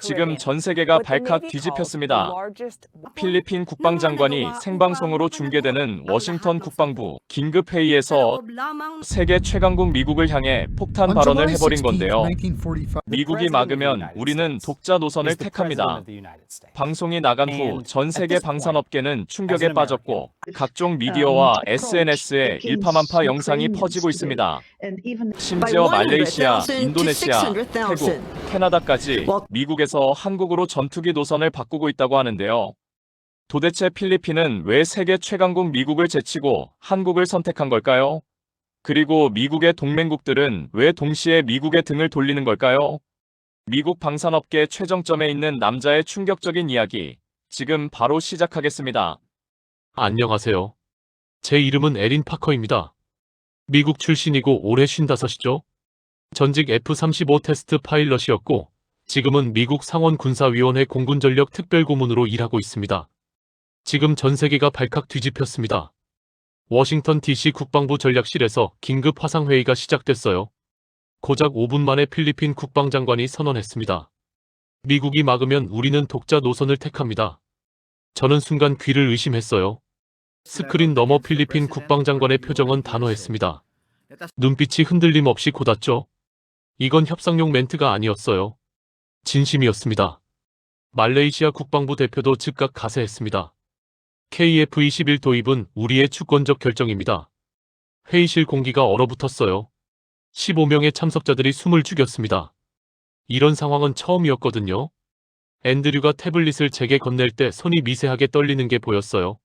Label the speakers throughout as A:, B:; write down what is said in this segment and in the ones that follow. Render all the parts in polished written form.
A: 지금 전 세계가 발칵 뒤집혔습니다. 필리핀 국방장관이 생방송으로 중계되는 워싱턴 국방부 긴급회의에서 세계 최강국 미국을 향해 폭탄 발언을 해버린 건데요. 미국이 막으면 우리는 독자 노선을 택합니다. 방송이 나간 후 전 세계 방산업계는 충격에 빠졌고 각종 미디어와 SNS에 일파만파 영상이 퍼지고 있습니다. 심지어 말레이시아, 인도네시아, 태국, 캐나다까지 미국에서 한국으로 전투기 노선을 바꾸고 있다고 하는데요. 도대체 필리핀은 왜 세계 최강국 미국을 제치고 한국을 선택한 걸까요? 그리고 미국의 동맹국들은 왜 동시에 미국의 등을 돌리는 걸까요? 미국 방산업계 최정점에 있는 남자의 충격적인 이야기, 지금 바로 시작하겠습니다.
B: 안녕하세요. 제 이름은 에린 파커입니다. 미국 출신이고 올해 55이죠. 전직 F-35 테스트 파일럿이었고 지금은 미국 상원군사위원회 공군전력 특별고문으로 일하고 있습니다. 지금 전 세계가 발칵 뒤집혔습니다. 워싱턴 DC 국방부 전략실에서 긴급 화상회의가 시작됐어요. 고작 5분 만에 필리핀 국방장관이 선언했습니다. 미국이 막으면 우리는 독자 노선을 택합니다. 저는 순간 귀를 의심했어요. 스크린 너머 필리핀 국방장관의 표정은 단호했습니다. 눈빛이 흔들림 없이 곧았죠. 이건 협상용 멘트가 아니었어요. 진심이었습니다. 말레이시아 국방부 대표도 즉각 가세했습니다. KF-21 도입은 우리의 주권적 결정입니다. 회의실 공기가 얼어붙었어요. 15명의 참석자들이 숨을 죽였습니다. 이런 상황은 처음이었거든요. 앤드류가 태블릿을 제게 건넬 때 손이 미세하게 떨리는 게 보였어요.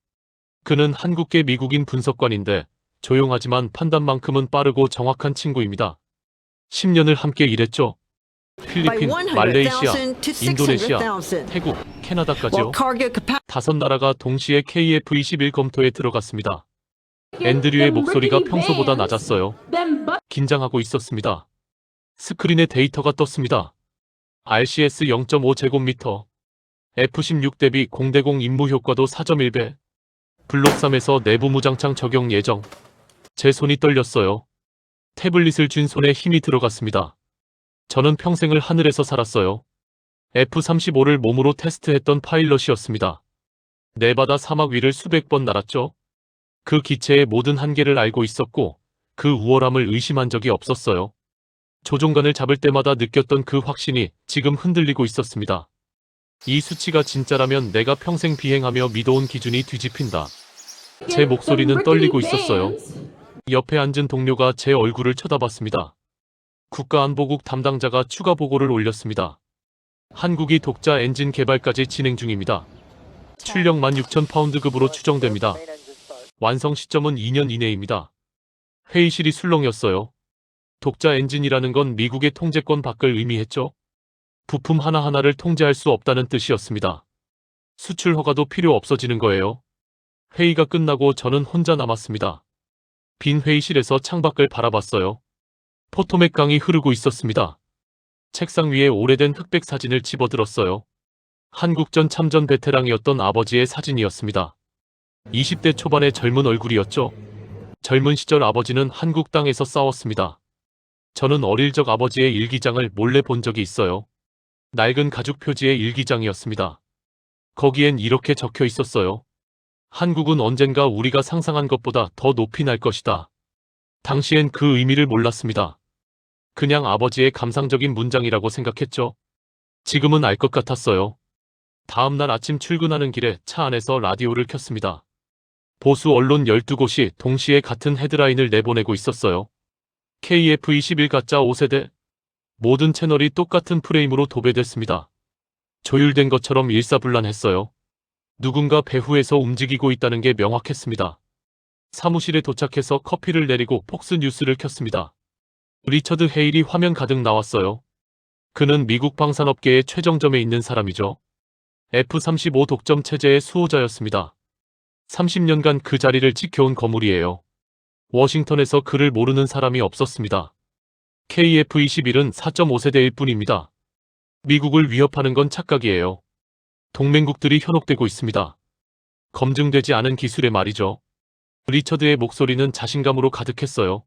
B: 그는 한국계 미국인 분석관인데 조용하지만 판단만큼은 빠르고 정확한 친구입니다. 10년을 함께 일했죠. 필리핀, 말레이시아, 인도네시아, 태국, 캐나다까지요. 5나라가 동시에 KF-21 검토에 들어갔습니다. 앤드류의 목소리가 평소보다 낮았어요. 긴장하고 있었습니다. 스크린에 데이터가 떴습니다. RCS 0.5제곱미터, F-16 대비 0대0 임무 효과도 4.1배, 블록 3에서 내부 무장창 적용 예정. 제 손이 떨렸어요. 태블릿을 쥔 손에 힘이 들어갔습니다. 저는 평생을 하늘에서 살았어요. F-35를 몸으로 테스트했던 파일럿이었습니다. 네바다 사막 위를 수백 번 날았죠. 그 기체의 모든 한계를 알고 있었고 그 우월함을 의심한 적이 없었어요. 조종관을 잡을 때마다 느꼈던 그 확신이 지금 흔들리고 있었습니다. 이 수치가 진짜라면 내가 평생 비행하며 믿어온 기준이 뒤집힌다. 제 목소리는 떨리고 있었어요. 옆에 앉은 동료가 제 얼굴을 쳐다봤습니다. 국가안보국 담당자가 추가 보고를 올렸습니다. 한국이 독자 엔진 개발까지 진행 중입니다. 출력 16,000파운드급으로 추정됩니다. 완성 시점은 2년 이내입니다. 회의실이 술렁였어요. 독자 엔진이라는 건 미국의 통제권 밖을 의미했죠. 부품 하나하나를 통제할 수 없다는 뜻이었습니다. 수출 허가도 필요 없어지는 거예요. 회의가 끝나고 저는 혼자 남았습니다. 빈 회의실에서 창밖을 바라봤어요. 포토맥 강이 흐르고 있었습니다. 책상 위에 오래된 흑백 사진을 집어들었어요. 한국전 참전 베테랑이었던 아버지의 사진이었습니다. 20대 초반의 젊은 얼굴이었죠. 젊은 시절 아버지는 한국 땅에서 싸웠습니다. 저는 어릴 적 아버지의 일기장을 몰래 본 적이 있어요. 낡은 가죽 표지의 일기장이었습니다. 거기엔 이렇게 적혀 있었어요. 한국은 언젠가 우리가 상상한 것보다 더 높이 날 것이다. 당시엔 그 의미를 몰랐습니다. 그냥 아버지의 감상적인 문장이라고 생각했죠. 지금은 알 것 같았어요. 다음 날 아침 출근하는 길에 차 안에서 라디오를 켰습니다. 보수 언론 12곳이 동시에 같은 헤드라인을 내보내고 있었어요. KF-21 가짜 5세대. 모든 채널이 똑같은 프레임으로 도배됐습니다. 조율된 것처럼 일사불란했어요. 누군가 배후에서 움직이고 있다는 게 명확했습니다. 사무실에 도착해서 커피를 내리고 폭스 뉴스를 켰습니다. 리처드 헤일이 화면 가득 나왔어요. 그는 미국 방산업계의 최정점에 있는 사람이죠. F-35 독점 체제의 수호자였습니다. 30년간 그 자리를 지켜온 거물이에요. 워싱턴에서 그를 모르는 사람이 없었습니다. KF-21은 4.5세대일 뿐입니다. 미국을 위협하는 건 착각이에요. 동맹국들이 현혹되고 있습니다. 검증되지 않은 기술의 말이죠. 리처드의 목소리는 자신감으로 가득했어요.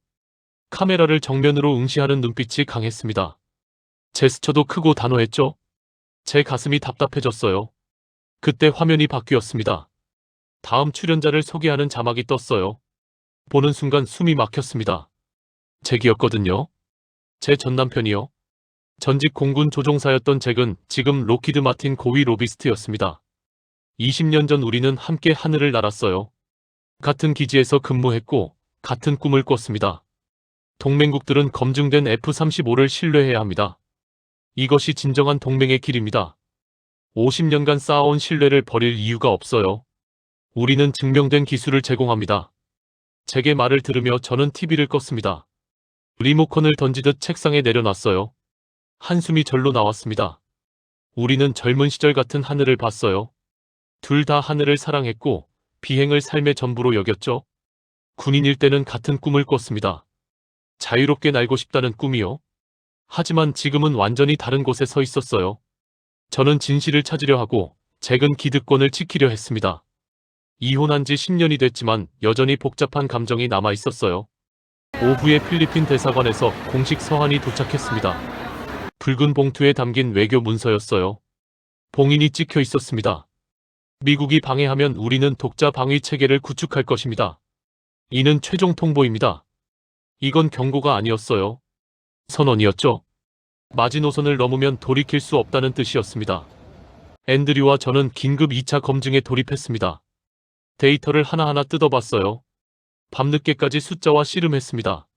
B: 카메라를 정면으로 응시하는 눈빛이 강했습니다. 제스처도 크고 단호했죠. 제 가슴이 답답해졌어요. 그때 화면이 바뀌었습니다. 다음 출연자를 소개하는 자막이 떴어요. 보는 순간 숨이 막혔습니다. 잭이었거든요. 제 전남편이요. 전직 공군 조종사였던 잭은 지금 로키드 마틴 고위 로비스트였습니다. 20년 전 우리는 함께 하늘을 날았어요. 같은 기지에서 근무했고 같은 꿈을 꿨습니다. 동맹국들은 검증된 F-35를 신뢰해야 합니다. 이것이 진정한 동맹의 길입니다. 50년간 쌓아온 신뢰를 버릴 이유가 없어요. 우리는 증명된 기술을 제공합니다. 잭의 말을 들으며 저는 TV를 껐습니다. 리모컨을 던지듯 책상에 내려놨어요. 한숨이 절로 나왔습니다. 우리는 젊은 시절 같은 하늘을 봤어요. 둘 다 하늘을 사랑했고 비행을 삶의 전부로 여겼죠. 군인일 때는 같은 꿈을 꿨습니다. 자유롭게 날고 싶다는 꿈이요. 하지만 지금은 완전히 다른 곳에 서 있었어요. 저는 진실을 찾으려 하고 잭은 기득권을 지키려 했습니다. 이혼한 지 10년이 됐지만 여전히 복잡한 감정이 남아 있었어요. 오후에 필리핀 대사관에서 공식 서한이 도착했습니다. 붉은 봉투에 담긴 외교 문서였어요. 봉인이 찍혀 있었습니다. 미국이 방해하면 우리는 독자 방위 체계를 구축할 것입니다. 이는 최종 통보입니다. 이건 경고가 아니었어요. 선언이었죠. 마지노선을 넘으면 돌이킬 수 없다는 뜻이었습니다. 앤드류와 저는 긴급 2차 검증에 돌입했습니다. 데이터를 하나하나 뜯어봤어요. 밤늦게까지 숫자와 씨름했습니다.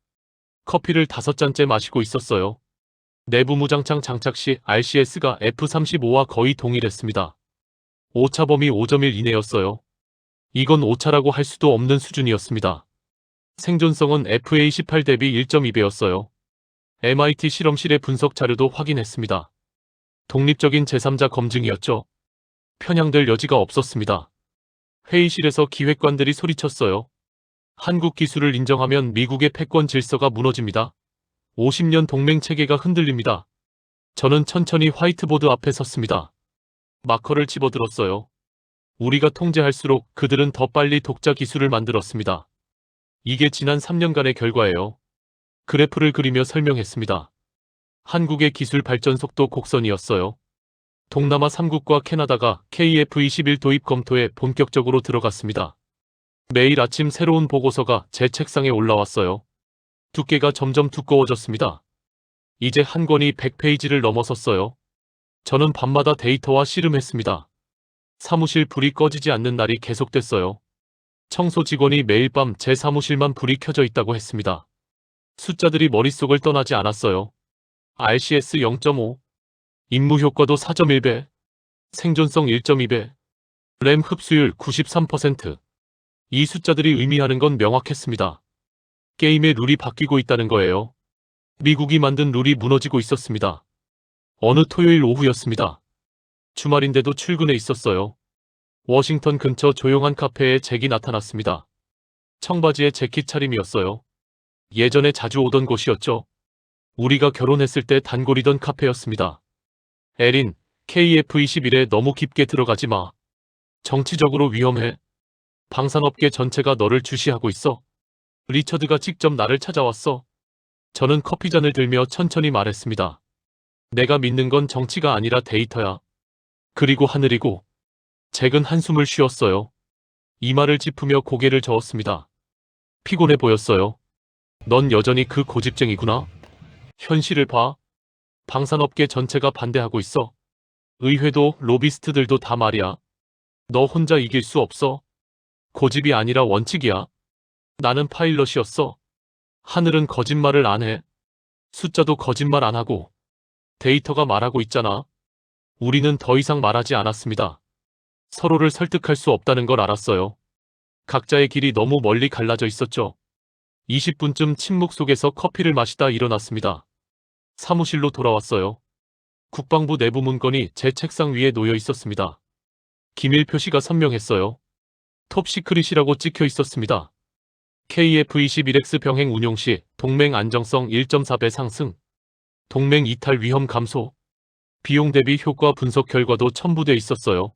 B: 커피를 5잔째 마시고 있었어요. 내부 무장창 장착 시 RCS가 F-35와 거의 동일했습니다. 오차 범위 5.1 이내였어요. 이건 오차라고 할 수도 없는 수준이었습니다. 생존성은 FA-18 대비 1.2배였어요. MIT 실험실의 분석 자료도 확인했습니다. 독립적인 제3자 검증이었죠. 편향될 여지가 없었습니다. 회의실에서 기획관들이 소리쳤어요. 한국 기술을 인정하면 미국의 패권 질서가 무너집니다. 50년 동맹 체계가 흔들립니다. 저는 천천히 화이트보드 앞에 섰습니다. 마커를 집어들었어요. 우리가 통제할수록 그들은 더 빨리 독자 기술을 만들었습니다. 이게 지난 3년간의 결과예요. 그래프를 그리며 설명했습니다. 한국의 기술 발전 속도 곡선이었어요. 동남아 3국과 캐나다가 KF-21 도입 검토에 본격적으로 들어갔습니다. 매일 아침 새로운 보고서가 제 책상에 올라왔어요. 두께가 점점 두꺼워졌습니다. 이제 한 권이 100페이지를 넘어섰어요. 저는 밤마다 데이터와 씨름했습니다. 사무실 불이 꺼지지 않는 날이 계속됐어요. 청소 직원이 매일 밤 제 사무실만 불이 켜져 있다고 했습니다. 숫자들이 머릿속을 떠나지 않았어요. RCS 0.5, 임무 효과도 4.1배, 생존성 1.2배, 램 흡수율 93%. 이 숫자들이 의미하는 건 명확했습니다. 게임의 룰이 바뀌고 있다는 거예요. 미국이 만든 룰이 무너지고 있었습니다. 어느 토요일 오후였습니다. 주말인데도 출근해 있었어요. 워싱턴 근처 조용한 카페에 잭이 나타났습니다. 청바지에 재킷 차림이었어요. 예전에 자주 오던 곳이었죠. 우리가 결혼했을 때 단골이던 카페였습니다. 에린, KF-21에 너무 깊게 들어가지 마. 정치적으로 위험해. 방산업계 전체가 너를 주시하고 있어. 리처드가 직접 나를 찾아왔어. 저는 커피잔을 들며 천천히 말했습니다. 내가 믿는 건 정치가 아니라 데이터야. 그리고 하늘이고. 잭은 한숨을 쉬었어요. 이마를 짚으며 고개를 저었습니다. 피곤해 보였어요. 넌 여전히 그 고집쟁이구나. 현실을 봐. 방산업계 전체가 반대하고 있어. 의회도 로비스트들도 다 말이야. 너 혼자 이길 수 없어. 고집이 아니라 원칙이야. 나는 파일럿이었어. 하늘은 거짓말을 안 해. 숫자도 거짓말 안 하고. 데이터가 말하고 있잖아. 우리는 더 이상 말하지 않았습니다. 서로를 설득할 수 없다는 걸 알았어요. 각자의 길이 너무 멀리 갈라져 있었죠. 20분쯤 침묵 속에서 커피를 마시다 일어났습니다. 사무실로 돌아왔어요. 국방부 내부 문건이 제 책상 위에 놓여 있었습니다. 기밀 표시가 선명했어요. 톱시크릿이라고 찍혀 있었습니다. KF-21X 병행 운용 시 동맹 안정성 1.4배 상승, 동맹 이탈 위험 감소, 비용 대비 효과 분석 결과도 첨부돼 있었어요.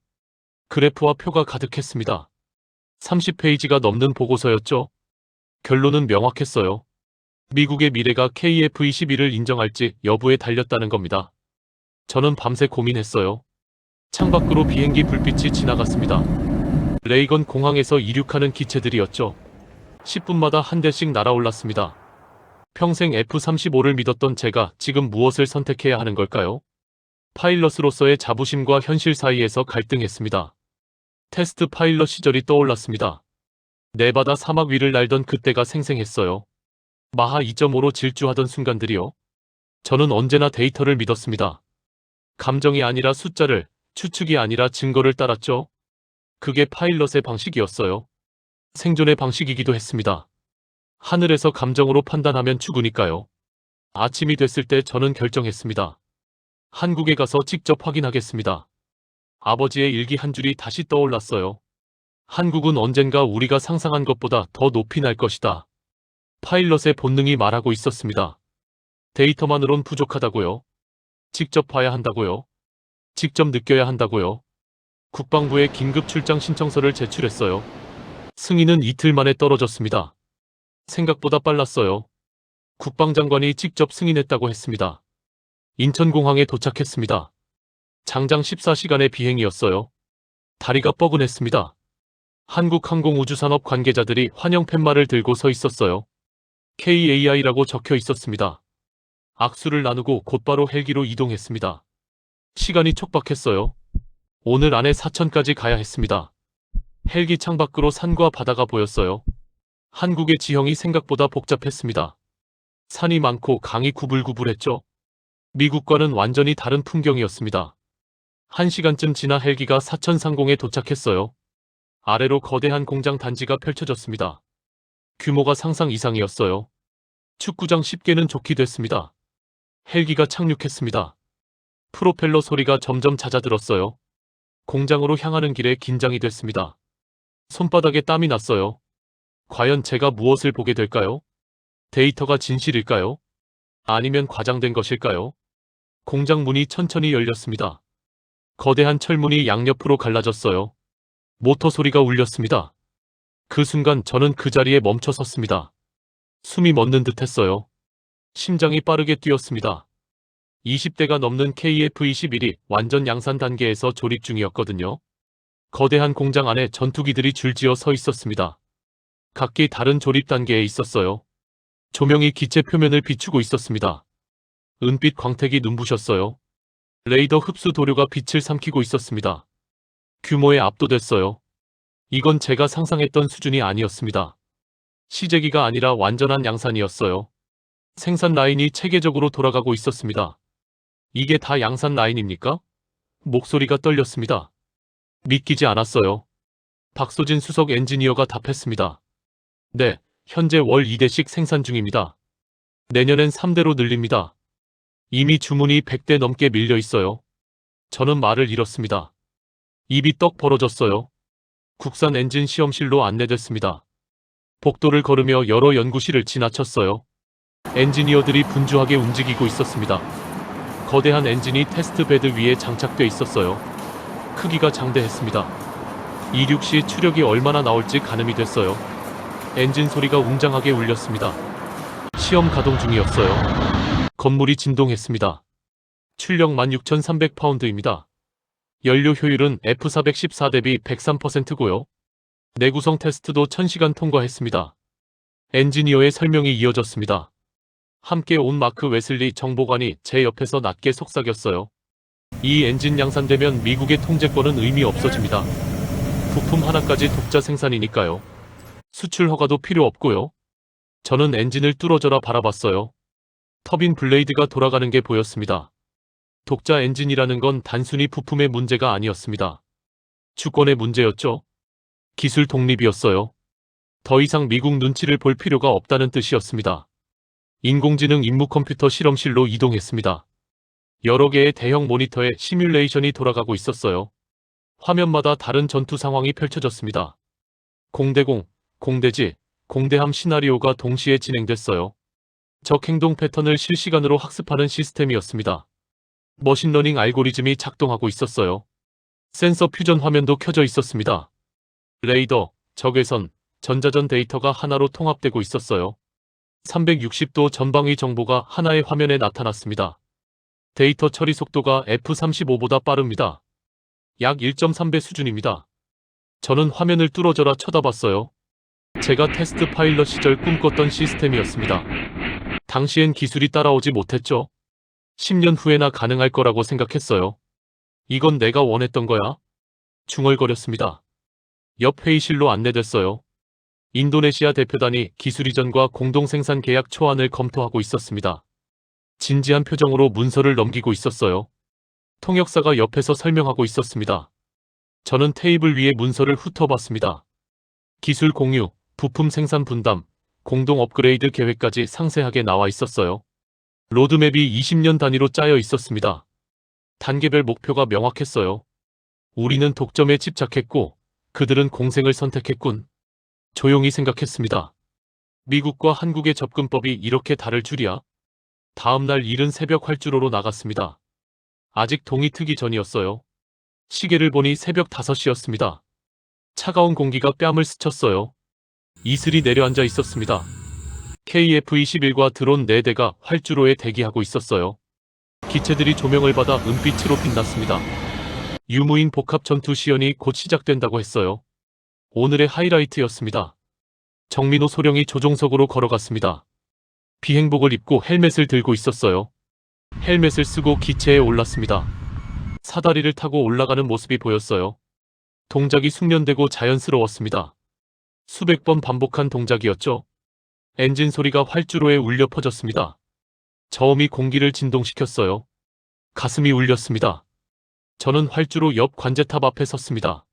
B: 그래프와 표가 가득했습니다. 30페이지가 넘는 보고서였죠. 결론은 명확했어요. 미국의 미래가 KF-21을 인정할지 여부에 달렸다는 겁니다. 저는 밤새 고민했어요. 창밖으로 비행기 불빛이 지나갔습니다. 레이건 공항에서 이륙하는 기체들이었죠. 10분마다 한 대씩 날아올랐습니다. 평생 F-35를 믿었던 제가 지금 무엇을 선택해야 하는 걸까요? 파일럿으로서의 자부심과 현실 사이에서 갈등했습니다. 테스트 파일럿 시절이 떠올랐습니다. 네바다 사막 위를 날던 그때가 생생했어요. 마하 2.5로 질주하던 순간들이요. 저는 언제나 데이터를 믿었습니다. 감정이 아니라 숫자를, 추측이 아니라 증거를 따랐죠. 그게 파일럿의 방식이었어요. 생존의 방식이기도 했습니다. 하늘에서 감정으로 판단하면 죽으니까요. 아침이 됐을 때 저는 결정했습니다. 한국에 가서 직접 확인하겠습니다. 아버지의 일기 한 줄이 다시 떠올랐어요. 한국은 언젠가 우리가 상상한 것보다 더 높이 날 것이다. 파일럿의 본능이 말하고 있었습니다. 데이터만으론 부족하다고요. 직접 봐야 한다고요. 직접 느껴야 한다고요. 국방부에 긴급 출장 신청서를 제출했어요. 승인은 이틀 만에 떨어졌습니다. 생각보다 빨랐어요. 국방장관이 직접 승인했다고 했습니다. 인천공항에 도착했습니다. 장장 14시간의 비행이었어요. 다리가 뻐근했습니다. 한국항공우주산업 관계자들이 환영 팻말을 들고 서 있었어요. KAI라고 적혀 있었습니다. 악수를 나누고 곧바로 헬기로 이동했습니다. 시간이 촉박했어요. 오늘 안에 사천까지 가야 했습니다. 헬기 창밖으로 산과 바다가 보였어요. 한국의 지형이 생각보다 복잡했습니다. 산이 많고 강이 구불구불했죠. 미국과는 완전히 다른 풍경이었습니다. 1시간쯤 지나 헬기가 사천 상공에 도착했어요. 아래로 거대한 공장 단지가 펼쳐졌습니다. 규모가 상상 이상이었어요. 축구장 10개는 좋게 됐습니다. 헬기가 착륙했습니다. 프로펠러 소리가 점점 잦아들었어요. 공장으로 향하는 길에 긴장이 됐습니다. 손바닥에 땀이 났어요. 과연 제가 무엇을 보게 될까요? 데이터가 진실일까요? 아니면 과장된 것일까요? 공장 문이 천천히 열렸습니다. 거대한 철문이 양옆으로 갈라졌어요. 모터 소리가 울렸습니다. 그 순간 저는 그 자리에 멈춰 섰습니다. 숨이 멎는 듯 했어요. 심장이 빠르게 뛰었습니다. 20대가 넘는 KF-21이 완전 양산 단계에서 조립 중이었거든요. 거대한 공장 안에 전투기들이 줄지어 서 있었습니다. 각기 다른 조립 단계에 있었어요. 조명이 기체 표면을 비추고 있었습니다. 은빛 광택이 눈부셨어요. 레이더 흡수 도료가 빛을 삼키고 있었습니다. 규모에 압도됐어요. 이건 제가 상상했던 수준이 아니었습니다. 시제기가 아니라 완전한 양산이었어요. 생산 라인이 체계적으로 돌아가고 있었습니다. 이게 다 양산 라인입니까? 목소리가 떨렸습니다. 믿기지 않았어요. 박소진 수석 엔지니어가 답했습니다. 네, 현재 월 2대씩 생산 중입니다. 내년엔 3대로 늘립니다. 이미 주문이 100대 넘게 밀려 있어요. 저는 말을 잃었습니다. 입이 떡 벌어졌어요. 국산 엔진 시험실로 안내됐습니다. 복도를 걸으며 여러 연구실을 지나쳤어요. 엔지니어들이 분주하게 움직이고 있었습니다. 거대한 엔진이 테스트 베드 위에 장착돼 있었어요. 크기가 장대했습니다. 이륙 시 추력이 얼마나 나올지 가늠이 됐어요. 엔진 소리가 웅장하게 울렸습니다. 시험 가동 중이었어요. 건물이 진동했습니다. 출력 16,300파운드입니다. 연료 효율은 F414 대비 103%고요. 내구성 테스트도 1000시간 통과했습니다. 엔지니어의 설명이 이어졌습니다. 함께 온 마크 웨슬리 정보관이 제 옆에서 낮게 속삭였어요. 이 엔진 양산되면 미국의 통제권은 의미 없어집니다. 부품 하나까지 독자 생산이니까요. 수출 허가도 필요 없고요. 저는 엔진을 뚫어져라 바라봤어요. 터빈 블레이드가 돌아가는 게 보였습니다. 독자 엔진이라는 건 단순히 부품의 문제가 아니었습니다. 주권의 문제였죠. 기술 독립이었어요. 더 이상 미국 눈치를 볼 필요가 없다는 뜻이었습니다. 인공지능 임무 컴퓨터 실험실로 이동했습니다. 여러 개의 대형 모니터에 시뮬레이션이 돌아가고 있었어요. 화면마다 다른 전투 상황이 펼쳐졌습니다. 공대공, 공대지, 공대함 시나리오가 동시에 진행됐어요. 적 행동 패턴을 실시간으로 학습하는 시스템이었습니다. 머신러닝 알고리즘이 작동하고 있었어요. 센서 퓨전 화면도 켜져 있었습니다. 레이더, 적외선, 전자전 데이터가 하나로 통합되고 있었어요. 360도 전방위 정보가 하나의 화면에 나타났습니다. 데이터 처리 속도가 F-35보다 빠릅니다. 약 1.3배 수준입니다. 저는 화면을 뚫어져라 쳐다봤어요. 제가 테스트 파일럿 시절 꿈꿨던 시스템이었습니다. 당시엔 기술이 따라오지 못했죠. 10년 후에나 가능할 거라고 생각했어요. 이건 내가 원했던 거야? 중얼거렸습니다. 옆 회의실로 안내됐어요. 인도네시아 대표단이 기술 이전과 공동생산 계약 초안을 검토하고 있었습니다. 진지한 표정으로 문서를 넘기고 있었어요. 통역사가 옆에서 설명하고 있었습니다. 저는 테이블 위에 문서를 훑어봤습니다. 기술 공유, 부품 생산 분담, 공동 업그레이드 계획까지 상세하게 나와 있었어요. 로드맵이 20년 단위로 짜여 있었습니다. 단계별 목표가 명확했어요. 우리는 독점에 집착했고 그들은 공생을 선택했군. 조용히 생각했습니다. 미국과 한국의 접근법이 이렇게 다를 줄이야. 다음 날 이른 새벽 활주로로 나갔습니다. 아직 동이 트기 전이었어요. 시계를 보니 새벽 5시였습니다. 차가운 공기가 뺨을 스쳤어요. 이슬이 내려앉아 있었습니다. KF-21과 드론 4대가 활주로에 대기하고 있었어요. 기체들이 조명을 받아 은빛으로 빛났습니다. 유무인 복합 전투 시연이 곧 시작된다고 했어요. 오늘의 하이라이트였습니다. 정민호 소령이 조종석으로 걸어갔습니다. 비행복을 입고 헬멧을 들고 있었어요. 헬멧을 쓰고 기체에 올랐습니다. 사다리를 타고 올라가는 모습이 보였어요. 동작이 숙련되고 자연스러웠습니다. 수백 번 반복한 동작이었죠. 엔진 소리가 활주로에 울려 퍼졌습니다. 저음이 공기를 진동시켰어요. 가슴이 울렸습니다. 저는 활주로 옆 관제탑 앞에 섰습니다.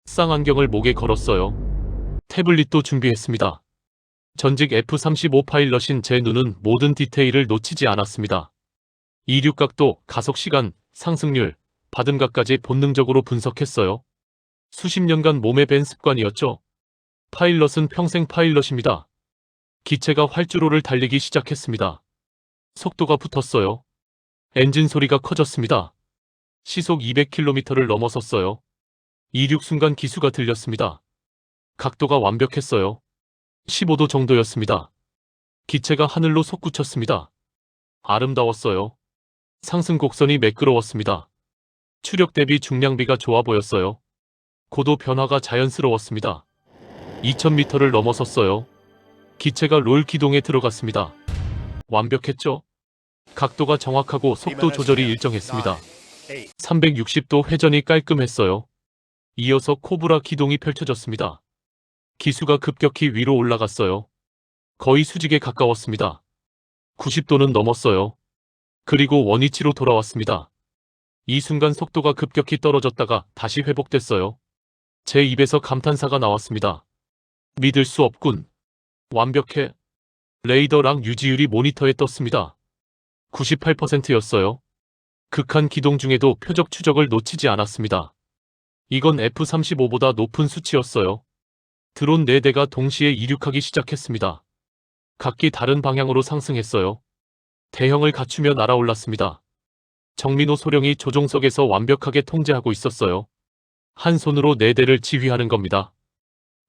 B: 쌍안경을 목에 걸었어요. 태블릿도 준비했습니다. 전직 F-35 파일럿인 제 눈은 모든 디테일을 놓치지 않았습니다. 이륙각도, 가속시간, 상승률, 받음각까지 본능적으로 분석했어요. 수십 년간 몸에 밴 습관이었죠. 파일럿은 평생 파일럿입니다. 기체가 활주로를 달리기 시작했습니다. 속도가 붙었어요. 엔진 소리가 커졌습니다. 시속 200km를 넘어섰어요. 이륙 순간 기수가 들렸습니다. 각도가 완벽했어요. 15도 정도였습니다. 기체가 하늘로 솟구쳤습니다. 아름다웠어요. 상승 곡선이 매끄러웠습니다. 추력 대비 중량비가 좋아 보였어요. 고도 변화가 자연스러웠습니다. 2000m를 넘어섰어요. 기체가 롤 기동에 들어갔습니다. 완벽했죠? 각도가 정확하고 속도 조절이 일정했습니다. 360도 회전이 깔끔했어요. 이어서 코브라 기동이 펼쳐졌습니다. 기수가 급격히 위로 올라갔어요. 거의 수직에 가까웠습니다. 90도는 넘었어요. 그리고 원위치로 돌아왔습니다. 이 순간 속도가 급격히 떨어졌다가 다시 회복됐어요. 제 입에서 감탄사가 나왔습니다. 믿을 수 없군. 완벽해. 레이더랑 유지율이 모니터에 떴습니다. 98%였어요. 극한 기동 중에도 표적 추적을 놓치지 않았습니다. 이건 F-35보다 높은 수치였어요. 드론 4대가 동시에 이륙하기 시작했습니다. 각기 다른 방향으로 상승했어요. 대형을 갖추며 날아올랐습니다. 정민호 소령이 조종석에서 완벽하게 통제하고 있었어요. 한 손으로 4대를 지휘하는 겁니다.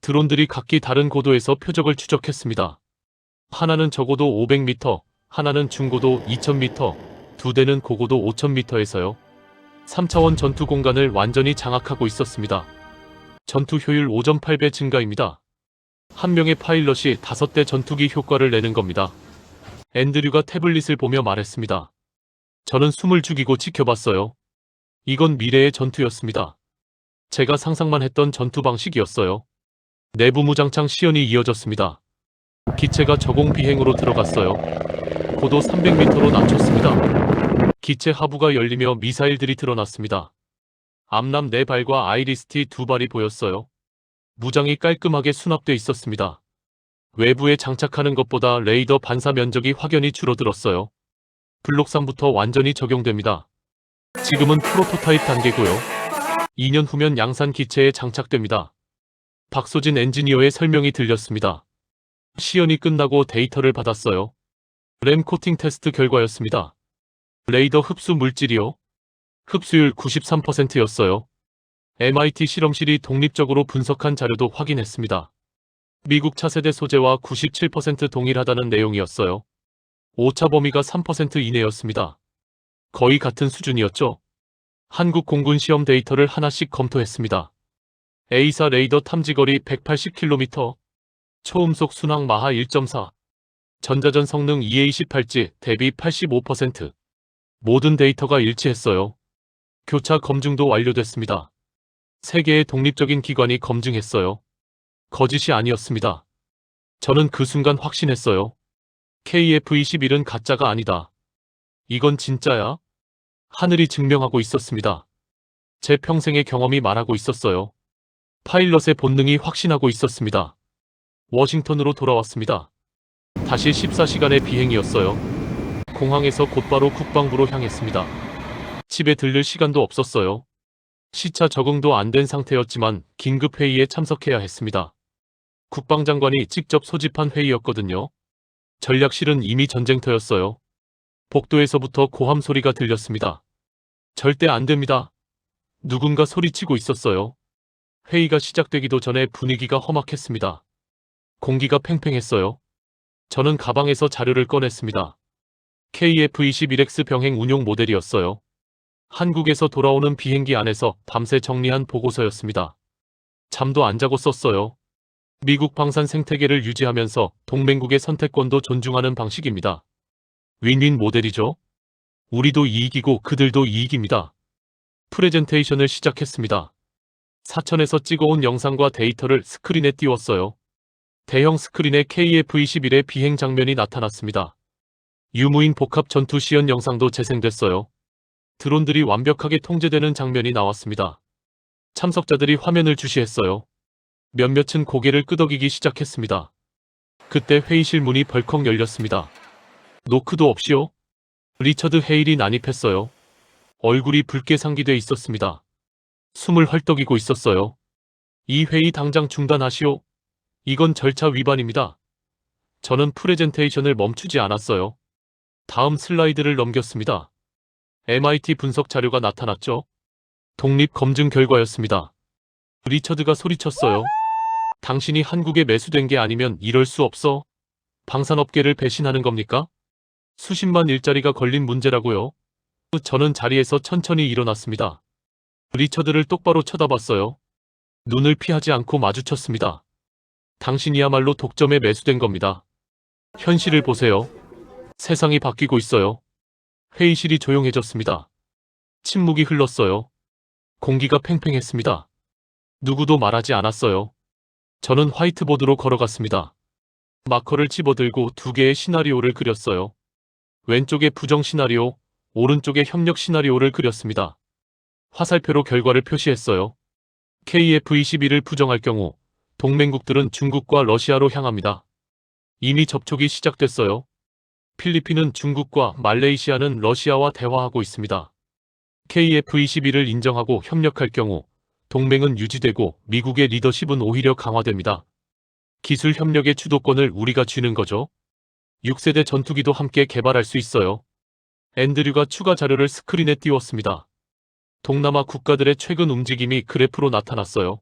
B: 드론들이 각기 다른 고도에서 표적을 추적했습니다. 하나는 저고도 500m, 하나는 중고도 2000m, 2대는 고고도 5000m에서요. 3차원 전투 공간을 완전히 장악하고 있었습니다. 전투 효율 5.8배 증가입니다. 한 명의 파일럿이 5대 전투기 효과를 내는 겁니다. 앤드류가 태블릿을 보며 말했습니다. 저는 숨을 죽이고 지켜봤어요. 이건 미래의 전투였습니다. 제가 상상만 했던 전투 방식이었어요. 내부 무장창 시연이 이어졌습니다. 기체가 저공 비행으로 들어갔어요. 고도 300m로 낮췄습니다. 기체 하부가 열리며 미사일들이 드러났습니다. 암람 4발과 아이리스티 2발이 보였어요. 무장이 깔끔하게 수납돼 있었습니다. 외부에 장착하는 것보다 레이더 반사 면적이 확연히 줄어들었어요. 블록 3부터 완전히 적용됩니다. 지금은 프로토타입 단계고요. 2년 후면 양산 기체에 장착됩니다. 박소진 엔지니어의 설명이 들렸습니다. 시연이 끝나고 데이터를 받았어요. 램 코팅 테스트 결과였습니다. 레이더 흡수 물질이요. 흡수율 93%였어요. MIT 실험실이 독립적으로 분석한 자료도 확인했습니다. 미국 차세대 소재와 97% 동일하다는 내용이었어요. 오차 범위가 3% 이내였습니다. 거의 같은 수준이었죠. 한국 공군 시험 데이터를 하나씩 검토했습니다. A사 레이더 탐지거리 180km, 초음속 순항 마하 1.4, 전자전 성능 EA18지 대비 85%. 모든 데이터가 일치했어요. 교차 검증도 완료됐습니다. 3개의 독립적인 기관이 검증했어요. 거짓이 아니었습니다. 저는 그 순간 확신했어요. KF-21은 가짜가 아니다. 이건 진짜야? 하늘이 증명하고 있었습니다. 제 평생의 경험이 말하고 있었어요. 파일럿의 본능이 확신하고 있었습니다. 워싱턴으로 돌아왔습니다. 다시 14시간의 비행이었어요. 공항에서 곧바로 국방부로 향했습니다. 집에 들를 시간도 없었어요. 시차 적응도 안 된 상태였지만 긴급 회의에 참석해야 했습니다. 국방장관이 직접 소집한 회의였거든요. 전략실은 이미 전쟁터였어요. 복도에서부터 고함 소리가 들렸습니다. 절대 안 됩니다. 누군가 소리치고 있었어요. 회의가 시작되기도 전에 분위기가 험악했습니다. 공기가 팽팽했어요. 저는 가방에서 자료를 꺼냈습니다. KF-21X 병행 운용 모델이었어요. 한국에서 돌아오는 비행기 안에서 밤새 정리한 보고서였습니다. 잠도 안 자고 썼어요. 미국 방산 생태계를 유지하면서 동맹국의 선택권도 존중하는 방식입니다. 윈윈 모델이죠. 우리도 이익이고 그들도 이익입니다. 프레젠테이션을 시작했습니다. 사천에서 찍어온 영상과 데이터를 스크린에 띄웠어요. 대형 스크린에 KF-21의 비행 장면이 나타났습니다. 유무인 복합 전투 시연 영상도 재생됐어요. 드론들이 완벽하게 통제되는 장면이 나왔습니다. 참석자들이 화면을 주시했어요. 몇몇은 고개를 끄덕이기 시작했습니다. 그때 회의실 문이 벌컥 열렸습니다. 노크도 없이요? 리처드 헤일이 난입했어요. 얼굴이 붉게 상기돼 있었습니다. 숨을 헐떡이고 있었어요. 이 회의 당장 중단하시오. 이건 절차 위반입니다. 저는 프레젠테이션을 멈추지 않았어요. 다음 슬라이드를 넘겼습니다. MIT 분석 자료가 나타났죠. 독립 검증 결과였습니다. 리처드가 소리쳤어요. 당신이 한국에 매수된 게 아니면 이럴 수 없어? 방산업계를 배신하는 겁니까? 수십만 일자리가 걸린 문제라고요. 저는 자리에서 천천히 일어났습니다. 리처드를 똑바로 쳐다봤어요. 눈을 피하지 않고 마주쳤습니다. 당신이야말로 독점에 매수된 겁니다. 현실을 보세요. 세상이 바뀌고 있어요. 회의실이 조용해졌습니다. 침묵이 흘렀어요. 공기가 팽팽했습니다. 누구도 말하지 않았어요. 저는 화이트보드로 걸어갔습니다. 마커를 집어들고 2개의 시나리오를 그렸어요. 왼쪽에 부정 시나리오, 오른쪽에 협력 시나리오를 그렸습니다. 화살표로 결과를 표시했어요. KF-21을 부정할 경우 동맹국들은 중국과 러시아로 향합니다. 이미 접촉이 시작됐어요. 필리핀은 중국과 말레이시아는 러시아와 대화하고 있습니다. KF-21을 인정하고 협력할 경우 동맹은 유지되고 미국의 리더십은 오히려 강화됩니다. 기술 협력의 주도권을 우리가 쥐는 거죠. 6세대 전투기도 함께 개발할 수 있어요. 앤드류가 추가 자료를 스크린에 띄웠습니다. 동남아 국가들의 최근 움직임이 그래프로 나타났어요.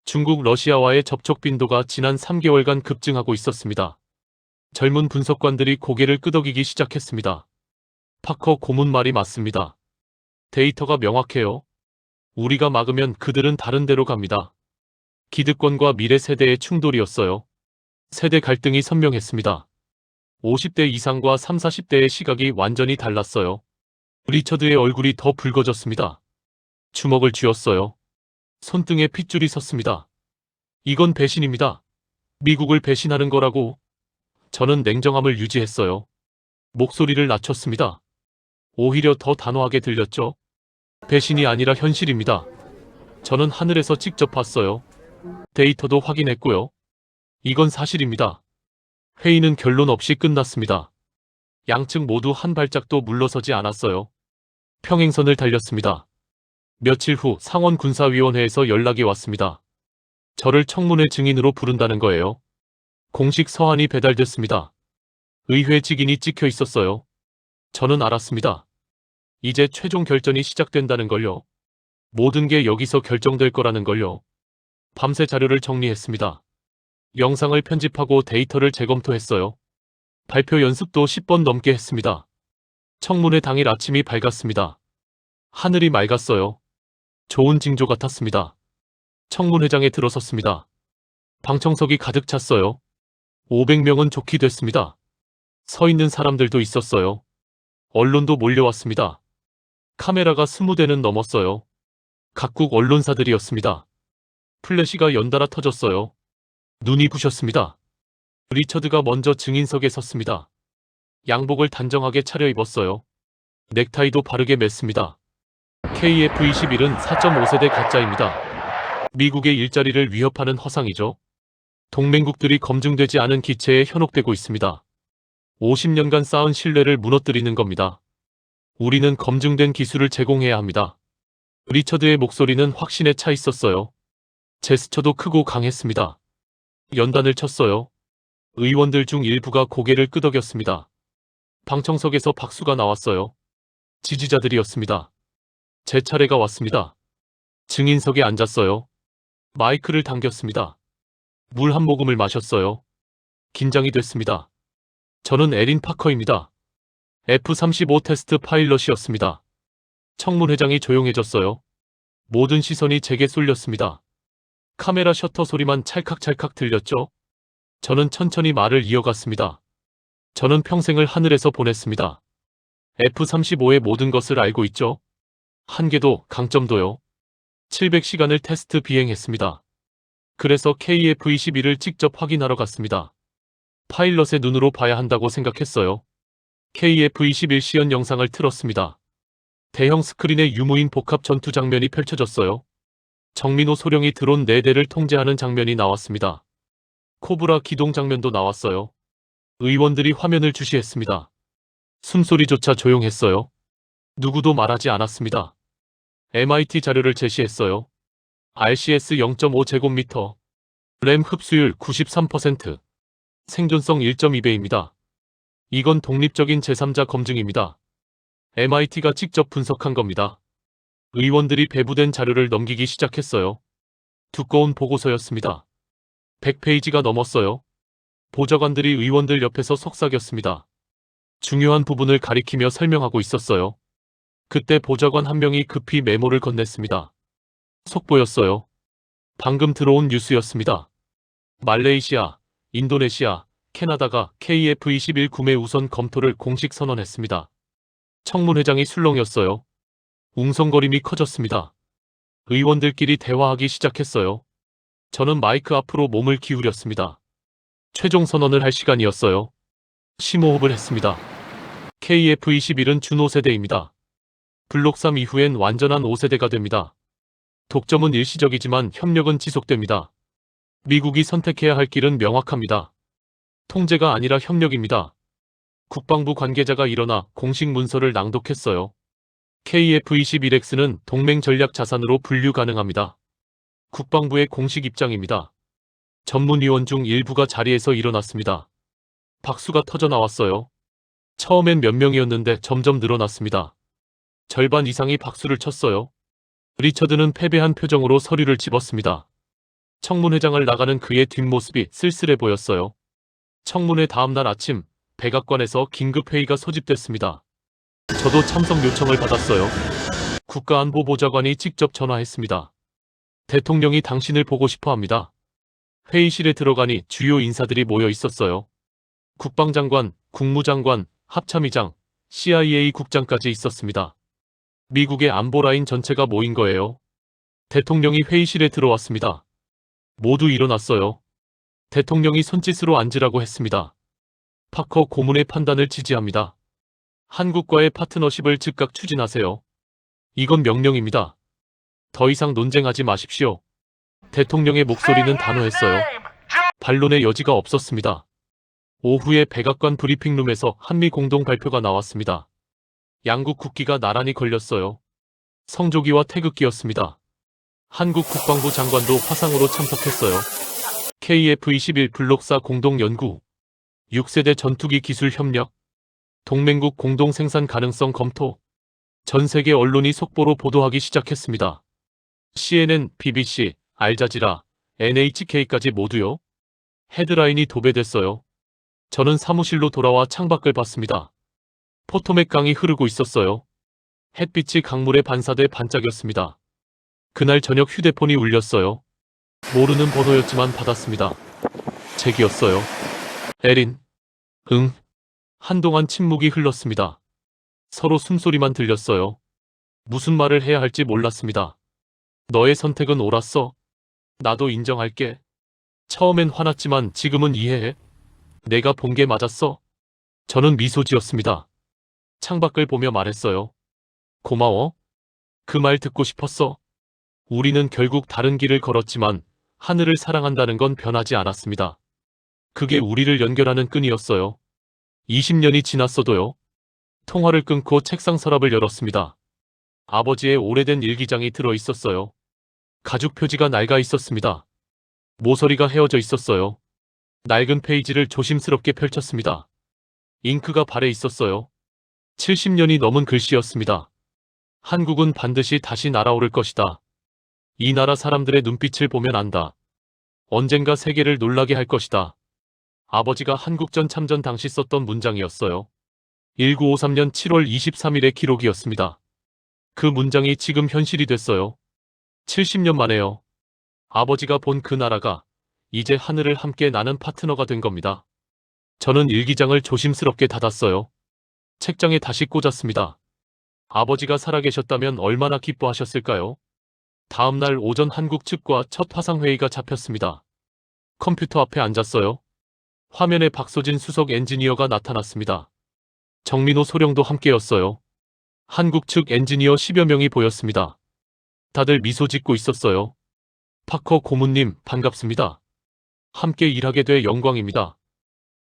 B: 중국, 러시아와의 접촉 빈도가 지난 3개월간 급증하고 있었습니다. 젊은 분석관들이 고개를 끄덕이기 시작했습니다. 파커 고문 말이 맞습니다. 데이터가 명확해요. 우리가 막으면 그들은 다른 데로 갑니다. 기득권과 미래 세대의 충돌이었어요. 세대 갈등이 선명했습니다. 50대 이상과 3, 40대의 시각이 완전히 달랐어요. 리처드의 얼굴이 더 붉어졌습니다. 주먹을 쥐었어요. 손등에 핏줄이 섰습니다. 이건 배신입니다. 미국을 배신하는 거라고. 저는 냉정함을 유지했어요. 목소리를 낮췄습니다. 오히려 더 단호하게 들렸죠. 배신이 아니라 현실입니다. 저는 하늘에서 직접 봤어요. 데이터도 확인했고요. 이건 사실입니다. 회의는 결론 없이 끝났습니다. 양측 모두 한 발짝도 물러서지 않았어요. 평행선을 달렸습니다. 며칠 후 상원군사위원회에서 연락이 왔습니다. 저를 청문회 증인으로 부른다는 거예요. 공식 서한이 배달됐습니다. 의회 직인이 찍혀 있었어요. 저는 알았습니다. 이제 최종 결전이 시작된다는 걸요. 모든 게 여기서 결정될 거라는 걸요. 밤새 자료를 정리했습니다. 영상을 편집하고 데이터를 재검토했어요. 발표 연습도 10번 넘게 했습니다. 청문회 당일 아침이 밝았습니다. 하늘이 맑았어요. 좋은 징조 같았습니다. 청문회장에 들어섰습니다. 방청석이 가득 찼어요. 500명은 좋게 됐습니다. 서 있는 사람들도 있었어요. 언론도 몰려왔습니다. 카메라가 20대는 넘었어요. 각국 언론사들이었습니다. 플래시가 연달아 터졌어요. 눈이 부셨습니다. 리처드가 먼저 증인석에 섰습니다. 양복을 단정하게 차려입었어요. 넥타이도 바르게 맸습니다. KF-21은 4.5세대 가짜입니다. 미국의 일자리를 위협하는 허상이죠. 동맹국들이 검증되지 않은 기체에 현혹되고 있습니다. 50년간 쌓은 신뢰를 무너뜨리는 겁니다. 우리는 검증된 기술을 제공해야 합니다. 리처드의 목소리는 확신에 차 있었어요. 제스처도 크고 강했습니다. 연단을 쳤어요. 의원들 중 일부가 고개를 끄덕였습니다. 방청석에서 박수가 나왔어요. 지지자들이었습니다. 제 차례가 왔습니다. 증인석에 앉았어요. 마이크를 당겼습니다. 물 한 모금을 마셨어요. 긴장이 됐습니다. 저는 에린 파커입니다. F-35 테스트 파일럿이었습니다. 청문회장이 조용해졌어요. 모든 시선이 제게 쏠렸습니다. 카메라 셔터 소리만 찰칵찰칵 들렸죠? 저는 천천히 말을 이어갔습니다. 저는 평생을 하늘에서 보냈습니다. F-35의 모든 것을 알고 있죠? 한계도 강점도요. 700시간을 테스트 비행했습니다. 그래서 KF-21을 직접 확인하러 갔습니다. 파일럿의 눈으로 봐야 한다고 생각했어요. KF-21 시연 영상을 틀었습니다. 대형 스크린에 유무인 복합 전투 장면이 펼쳐졌어요. 정민호 소령이 드론 4대를 통제하는 장면이 나왔습니다. 코브라 기동 장면도 나왔어요. 의원들이 화면을 주시했습니다. 숨소리조차 조용했어요. 누구도 말하지 않았습니다. MIT 자료를 제시했어요. RCS 0.5제곱미터, 램 흡수율 93%, 생존성 1.2배입니다. 이건 독립적인 제3자 검증입니다. MIT가 직접 분석한 겁니다. 의원들이 배부된 자료를 넘기기 시작했어요. 두꺼운 보고서였습니다. 100페이지가 넘었어요. 보좌관들이 의원들 옆에서 속삭였습니다. 중요한 부분을 가리키며 설명하고 있었어요. 그때 보좌관 한 명이 급히 메모를 건넸습니다. 속보였어요. 방금 들어온 뉴스였습니다. 말레이시아, 인도네시아, 캐나다가 KF-21 구매 우선 검토를 공식 선언했습니다. 청문회장이 술렁였어요. 웅성거림이 커졌습니다. 의원들끼리 대화하기 시작했어요. 저는 마이크 앞으로 몸을 기울였습니다. 최종 선언을 할 시간이었어요. 심호흡을 했습니다. KF-21은 준 5세대입니다. 블록 3 이후엔 완전한 5세대가 됩니다. 독점은 일시적이지만 협력은 지속됩니다. 미국이 선택해야 할 길은 명확합니다. 통제가 아니라 협력입니다. 국방부 관계자가 일어나 공식 문서를 낭독했어요. KF-21X는 동맹 전략 자산으로 분류 가능합니다. 국방부의 공식 입장입니다. 전문위원 중 일부가 자리에서 일어났습니다. 박수가 터져 나왔어요. 처음엔 몇 명이었는데 점점 늘어났습니다. 절반 이상이 박수를 쳤어요. 리처드는 패배한 표정으로 서류를 집었습니다. 청문회장을 나가는 그의 뒷모습이 쓸쓸해 보였어요. 청문회 다음날 아침, 백악관에서 긴급회의가 소집됐습니다. 저도 참석 요청을 받았어요. 국가안보보좌관이 직접 전화했습니다. 대통령이 당신을 보고 싶어 합니다. 회의실에 들어가니 주요 인사들이 모여 있었어요. 국방장관, 국무장관, 합참의장, CIA 국장까지 있었습니다. 미국의 안보라인 전체가 모인 거예요. 대통령이 회의실에 들어왔습니다. 모두 일어났어요. 대통령이 손짓으로 앉으라고 했습니다. 파커 고문의 판단을 지지합니다. 한국과의 파트너십을 즉각 추진하세요. 이건 명령입니다. 더 이상 논쟁하지 마십시오. 대통령의 목소리는 단호했어요. 반론의 여지가 없었습니다. 오후에 백악관 브리핑룸에서 한미 공동 발표가 나왔습니다. 양국 국기가 나란히 걸렸어요. 성조기와 태극기였습니다. 한국 국방부 장관도 화상으로 참석했어요. KF-21 블록4 공동연구, 6세대 전투기 기술 협력, 동맹국 공동 생산 가능성 검토, 전 세계 언론이 속보로 보도하기 시작했습니다. CNN, BBC, 알자지라, NHK까지 모두요. 헤드라인이 도배됐어요. 저는 사무실로 돌아와 창밖을 봤습니다. 포토맥 강이 흐르고 있었어요. 햇빛이 강물에 반사돼 반짝였습니다. 그날 저녁 휴대폰이 울렸어요. 모르는 번호였지만 받았습니다. 잭이었어요. 에린. 응. 한동안 침묵이 흘렀습니다. 서로 숨소리만 들렸어요. 무슨 말을 해야 할지 몰랐습니다. 너의 선택은 옳았어. 나도 인정할게. 처음엔 화났지만 지금은 이해해. 내가 본 게 맞았어. 저는 미소 지었습니다. 창밖을 보며 말했어요. 고마워. 그 말 듣고 싶었어. 우리는 결국 다른 길을 걸었지만 하늘을 사랑한다는 건 변하지 않았습니다. 그게 우리를 연결하는 끈이었어요. 20년이 지났어도요. 통화를 끊고 책상 서랍을 열었습니다. 아버지의 오래된 일기장이 들어 있었어요. 가죽 표지가 낡아 있었습니다. 모서리가 헤어져 있었어요. 낡은 페이지를 조심스럽게 펼쳤습니다. 잉크가 발에 있었어요. 70년이 넘은 글씨였습니다. 한국은 반드시 다시 날아오를 것이다. 이 나라 사람들의 눈빛을 보면 안다. 언젠가 세계를 놀라게 할 것이다. 아버지가 한국전 참전 당시 썼던 문장이었어요. 1953년 7월 23일의 기록이었습니다. 그 문장이 지금 현실이 됐어요. 70년 만에요. 아버지가 본 그 나라가 이제 하늘을 함께 나는 파트너가 된 겁니다. 저는 일기장을 조심스럽게 닫았어요. 책장에 다시 꽂았습니다. 아버지가 살아계셨다면 얼마나 기뻐하셨을까요? 다음 날 오전 한국 측과 첫 화상회의가 잡혔습니다. 컴퓨터 앞에 앉았어요. 화면에 박소진 수석 엔지니어가 나타났습니다. 정민호 소령도 함께였어요. 한국 측 엔지니어 10여 명이 보였습니다. 다들 미소 짓고 있었어요. 파커 고문님, 반갑습니다. 함께 일하게 돼 영광입니다.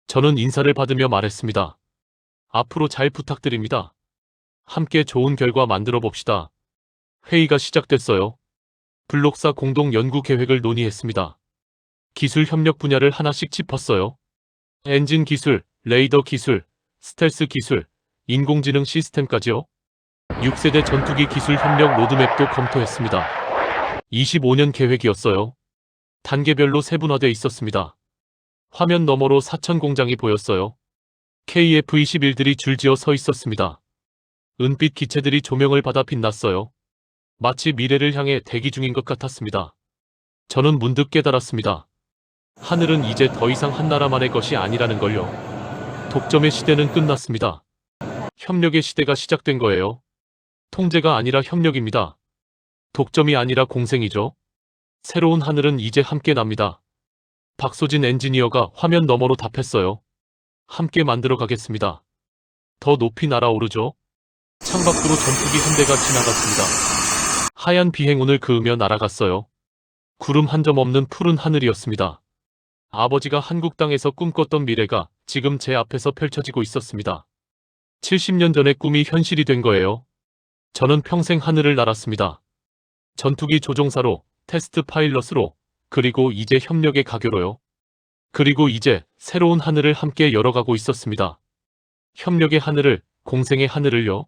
B: 저는 인사를 받으며 말했습니다. 앞으로 잘 부탁드립니다. 함께 좋은 결과 만들어 봅시다. 회의가 시작됐어요. 블록사 공동 연구 계획을 논의했습니다. 기술 협력 분야를 하나씩 짚었어요. 엔진 기술, 레이더 기술, 스텔스 기술, 인공지능 시스템까지요. 6세대 전투기 기술 협력 로드맵도 검토했습니다. 25년 계획이었어요. 단계별로 세분화돼 있었습니다. 화면 너머로 사천 공장이 보였어요. KF-21들이 줄지어 서 있었습니다. 은빛 기체들이 조명을 받아 빛났어요. 마치 미래를 향해 대기 중인 것 같았습니다. 저는 문득 깨달았습니다. 하늘은 이제 더 이상 한 나라만의 것이 아니라는 걸요. 독점의 시대는 끝났습니다. 협력의 시대가 시작된 거예요. 통제가 아니라 협력입니다. 독점이 아니라 공생이죠. 새로운 하늘은 이제 함께 납니다. 박소진 엔지니어가 화면 너머로 답했어요. 함께 만들어 가겠습니다. 더 높이 날아오르죠. 창밖으로 전투기 한 대가 지나갔습니다. 하얀 비행운을 그으며 날아갔어요. 구름 한 점 없는 푸른 하늘이었습니다. 아버지가 한국 땅에서 꿈꿨던 미래가 지금 제 앞에서 펼쳐지고 있었습니다. 70년 전의 꿈이 현실이 된 거예요. 저는 평생 하늘을 날았습니다. 전투기 조종사로, 테스트 파일럿으로, 그리고 이제 협력의 가교로요. 그리고 이제 새로운 하늘을 함께 열어가고 있었습니다. 협력의 하늘을, 공생의 하늘을요.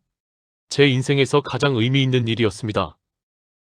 B: 제 인생에서 가장 의미 있는 일이었습니다.